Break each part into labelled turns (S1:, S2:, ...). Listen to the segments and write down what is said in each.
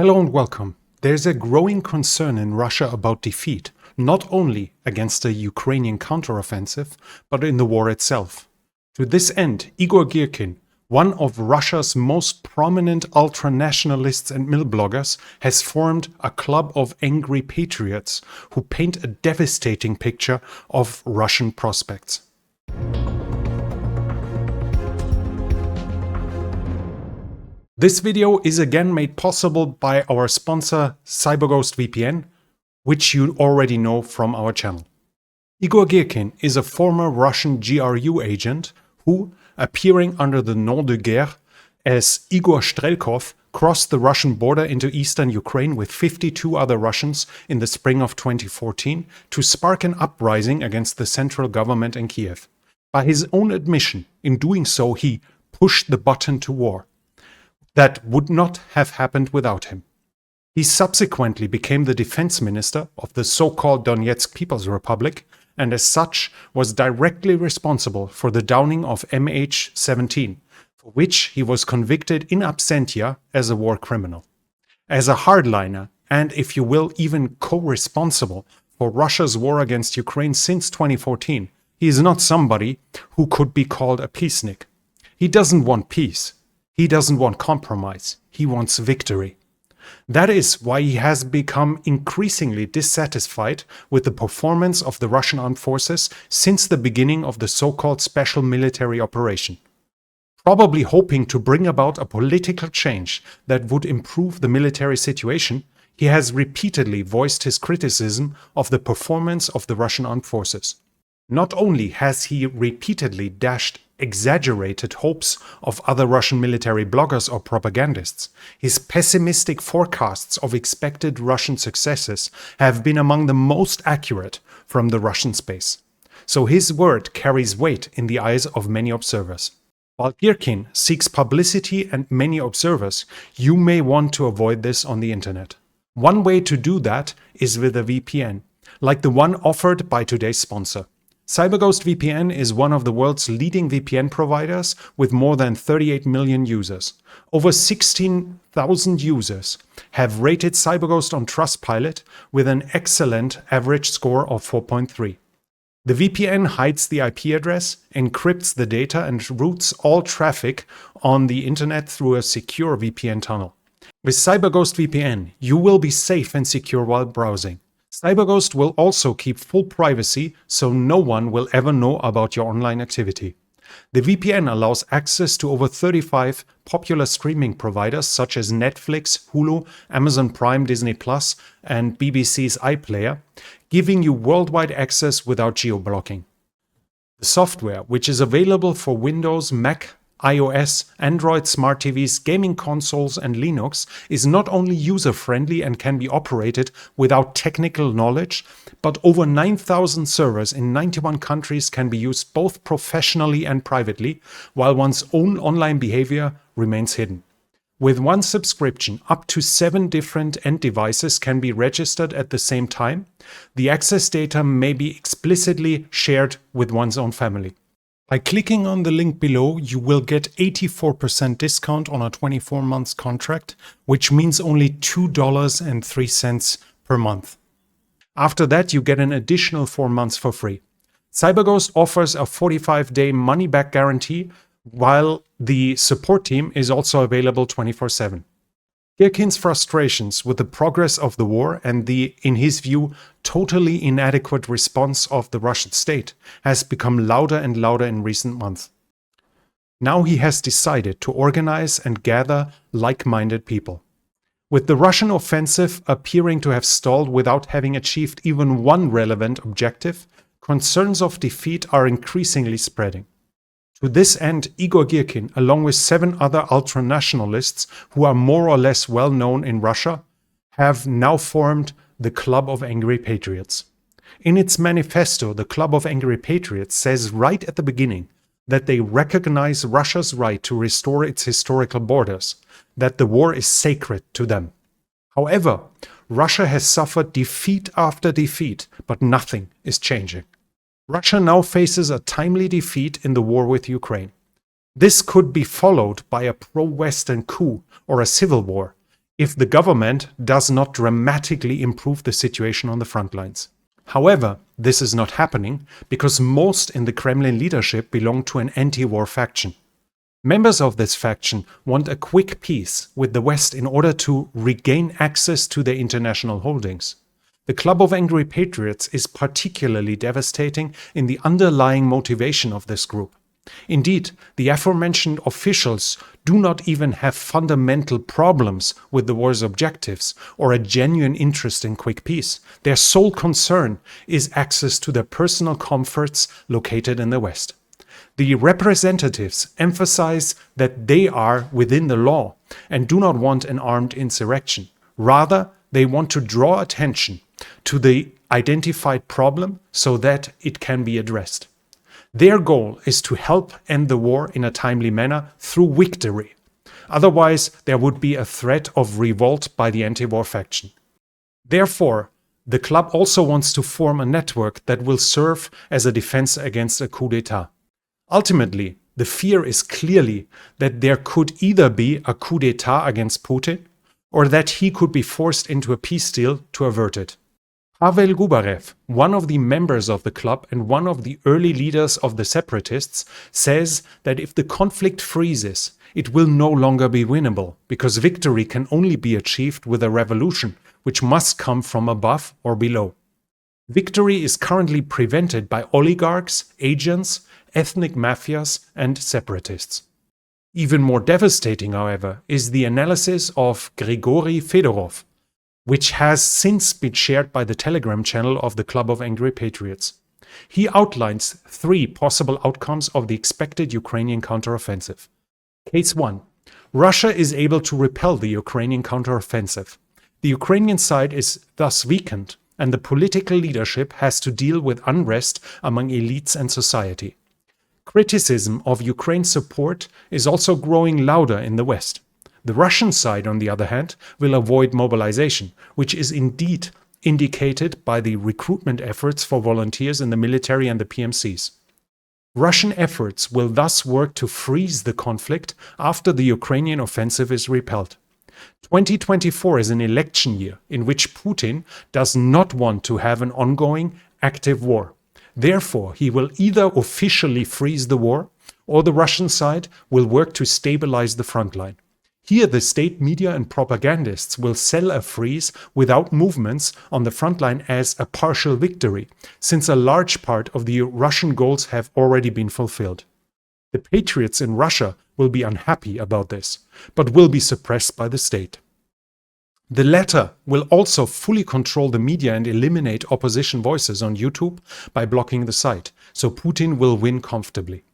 S1: Hello and welcome. There's a growing concern in Russia about defeat, not only against the Ukrainian counteroffensive, but in the war itself. To this end, Igor Gerkin, one of Russia's most prominent ultra-nationalists and mill bloggers, has formed a club of angry patriots who paint a devastating picture of Russian prospects. This video is again made possible by our sponsor CyberGhost VPN, which you already know from our channel. Igor Gerkin is a former Russian GRU agent who, appearing under the nom de guerre as Igor Strelkov, crossed the Russian border into eastern Ukraine with 52 other Russians in the spring of 2014 to spark an uprising against the central government in Kiev. By his own admission, in doing so he pushed the button to war. That would not have happened without him. He subsequently became the defense minister of the so-called Donetsk People's Republic and as such was directly responsible for the downing of MH17, for which he was convicted in absentia as a war criminal. As a hardliner and, if you will, even co-responsible for Russia's war against Ukraine since 2014, he is not somebody who could be called a peacenik. He doesn't want peace. He doesn't want compromise, he wants victory. That is why he has become increasingly dissatisfied with the performance of the Russian armed forces since the beginning of the so-called special military operation. Probably hoping to bring about a political change that would improve the military situation, he has repeatedly voiced his criticism of the performance of the Russian armed forces. Not only has he repeatedly dashed exaggerated hopes of other Russian military bloggers or propagandists, his pessimistic forecasts of expected Russian successes have been among the most accurate from the Russian space. So his word carries weight in the eyes of many observers. While Gerkin seeks publicity and many observers, you may want to avoid this on the internet. One way to do that is with a VPN, like the one offered by today's sponsor. CyberGhost VPN is one of the world's leading VPN providers with more than 38 million users. Over 16,000 users have rated CyberGhost on Trustpilot with an excellent average score of 4.3. The VPN hides the IP address, encrypts the data and routes all traffic on the internet through a secure VPN tunnel. With CyberGhost VPN, you will be safe and secure while browsing. CyberGhost will also keep full privacy, so no one will ever know about your online activity. The VPN allows access to over 35 popular streaming providers such as Netflix, Hulu, Amazon Prime, Disney+, and BBC's iPlayer, giving you worldwide access without geo-blocking. The software, which is available for Windows, Mac, iOS, Android, smart TVs, gaming consoles, and Linux, is not only user-friendly and can be operated without technical knowledge, but over 9,000 servers in 91 countries can be used both professionally and privately, while one's own online behavior remains hidden. With one subscription, up to 7 different end devices can be registered at the same time. The access data may be explicitly shared with one's own family. By clicking on the link below, you will get 84% discount on a 24-month contract, which means only $2.03 per month. After that, you get an additional 4 months for free. CyberGhost offers a 45-day money-back guarantee, while the support team is also available 24/7. Gerkin's frustrations with the progress of the war and the, in his view, totally inadequate response of the Russian state has become louder and louder in recent months. Now he has decided to organize and gather like-minded people. With the Russian offensive appearing to have stalled without having achieved even one relevant objective, concerns of defeat are increasingly spreading. To this end, Igor Gerkin, along with 7 other ultra-nationalists who are more or less well known in Russia, have now formed the Club of Angry Patriots. In its manifesto, the Club of Angry Patriots says right at the beginning that they recognize Russia's right to restore its historical borders, that the war is sacred to them. However, Russia has suffered defeat after defeat, but nothing is changing. Russia now faces a timely defeat in the war with Ukraine. This could be followed by a pro-Western coup or a civil war, if the government does not dramatically improve the situation on the front lines. However, this is not happening because most in the Kremlin leadership belong to an anti-war faction. Members of this faction want a quick peace with the West in order to regain access to their international holdings. The Club of Angry Patriots is particularly devastating in the underlying motivation of this group. Indeed, the aforementioned officials do not even have fundamental problems with the war's objectives or a genuine interest in quick peace. Their sole concern is access to their personal comforts located in the West. The representatives emphasize that they are within the law and do not want an armed insurrection. Rather, they want to draw attention to the identified problem so that it can be addressed. Their goal is to help end the war in a timely manner through victory. Otherwise, there would be a threat of revolt by the anti-war faction. Therefore, the club also wants to form a network that will serve as a defense against a coup d'etat. Ultimately, the fear is clearly that there could either be a coup d'etat against Putin or that he could be forced into a peace deal to avert it. Pavel Gubarev, one of the members of the club and one of the early leaders of the separatists, says that if the conflict freezes, it will no longer be winnable, because victory can only be achieved with a revolution, which must come from above or below. Victory is currently prevented by oligarchs, agents, ethnic mafias, and separatists. Even more devastating, however, is the analysis of Grigory Fedorov, which has since been shared by the Telegram channel of the Club of Angry Patriots. He outlines 3 possible outcomes of the expected Ukrainian counteroffensive. Case 1. Russia is able to repel the Ukrainian counteroffensive. The Ukrainian side is thus weakened, and the political leadership has to deal with unrest among elites and society. Criticism of Ukraine's support is also growing louder in the West. The Russian side, on the other hand, will avoid mobilization, which is indeed indicated by the recruitment efforts for volunteers in the military and the PMCs. Russian efforts will thus work to freeze the conflict after the Ukrainian offensive is repelled. 2024 is an election year in which Putin does not want to have an ongoing, active war. Therefore, he will either officially freeze the war or the Russian side will work to stabilize the front line. Here, the state media and propagandists will sell a freeze without movements on the front line as a partial victory, since a large part of the Russian goals have already been fulfilled. The patriots in Russia will be unhappy about this, but will be suppressed by the state. The latter will also fully control the media and eliminate opposition voices on YouTube by blocking the site, so Putin will win comfortably.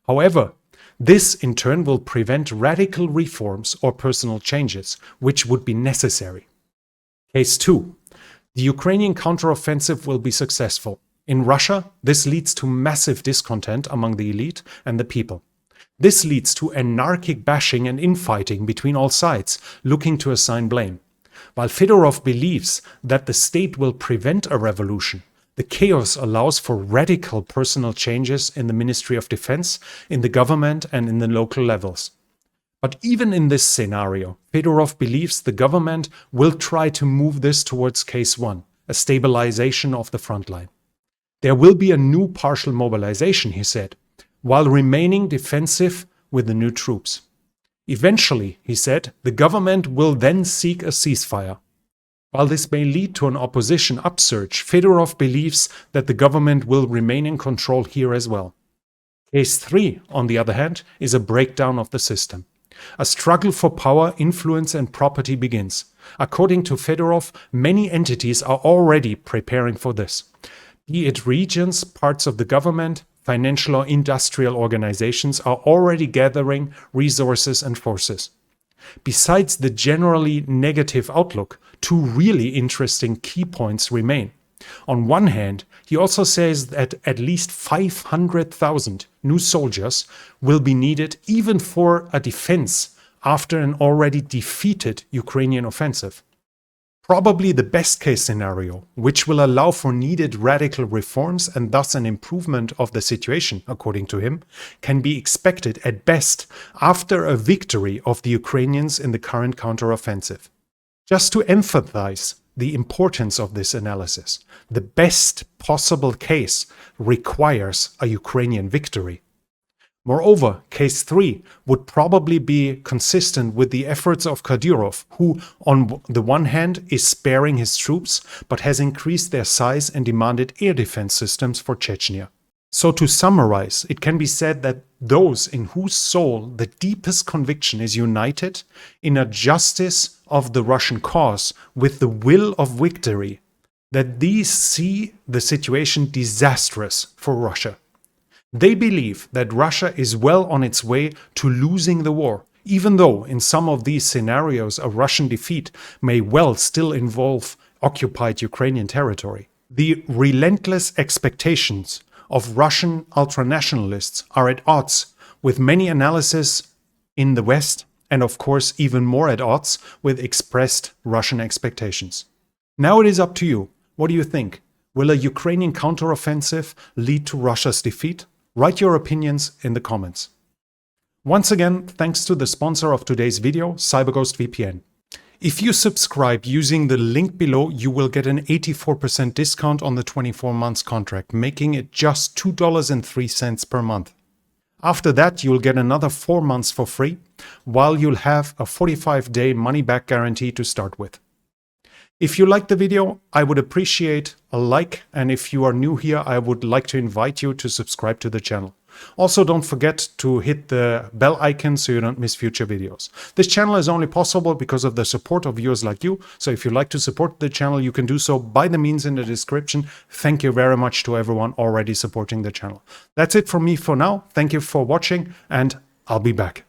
S1: However, this in turn will prevent radical reforms or personal changes, which would be necessary. Case 2. The Ukrainian counteroffensive will be successful. In Russia, this leads to massive discontent among the elite and the people. This leads to anarchic bashing and infighting between all sides, looking to assign blame. While Fedorov believes that the state will prevent a revolution, the chaos allows for radical personal changes in the Ministry of Defense, in the government, and in the local levels. But even in this scenario, Fedorov believes the government will try to move this towards case 1, a stabilization of the front line. There will be a new partial mobilization, he said, while remaining defensive with the new troops. Eventually, he said, the government will then seek a ceasefire. While this may lead to an opposition upsurge, Fedorov believes that the government will remain in control here as well. Case 3, on the other hand, is a breakdown of the system. A struggle for power, influence, and property begins. According to Fedorov, many entities are already preparing for this. Be it regions, parts of the government, financial or industrial organizations are already gathering resources and forces. Besides the generally negative outlook, 2 really interesting key points remain. On one hand, he also says that at least 500,000 new soldiers will be needed even for a defense after an already defeated Ukrainian offensive. Probably the best case scenario, which will allow for needed radical reforms and thus an improvement of the situation, according to him, can be expected at best after a victory of the Ukrainians in the current counteroffensive. Just to emphasize the importance of this analysis, the best possible case requires a Ukrainian victory. Moreover, case 3 would probably be consistent with the efforts of Kadyrov, who on the one hand is sparing his troops, but has increased their size and demanded air defense systems for Chechnya. So to summarize, it can be said that those in whose soul the deepest conviction is united in a justice of the Russian cause with the will of victory, that these see the situation disastrous for Russia. They believe that Russia is well on its way to losing the war, even though in some of these scenarios a Russian defeat may well still involve occupied Ukrainian territory. The relentless expectations of Russian ultranationalists are at odds with many analyses in the West, and of course even more at odds with expressed Russian expectations. Now it is up to you. What do you think? Will a Ukrainian counteroffensive lead to Russia's defeat? Write your opinions in the comments. Once again, thanks to the sponsor of today's video, CyberGhost VPN. If you subscribe using the link below, you will get an 84% discount on the 24 months contract, making it just $2.03 per month. After that, you'll get another 4 months for free, while you'll have a 45-day money-back guarantee to start with. If you liked the video, I would appreciate a like, and if you are new here, I would like to invite you to subscribe to the channel. Also, don't forget to hit the bell icon so you don't miss future videos. This channel is only possible because of the support of viewers like you, so if you'd like to support the channel, you can do so by the means in the description. Thank you very much to everyone already supporting the channel. That's it from me for now. Thank you for watching, and I'll be back.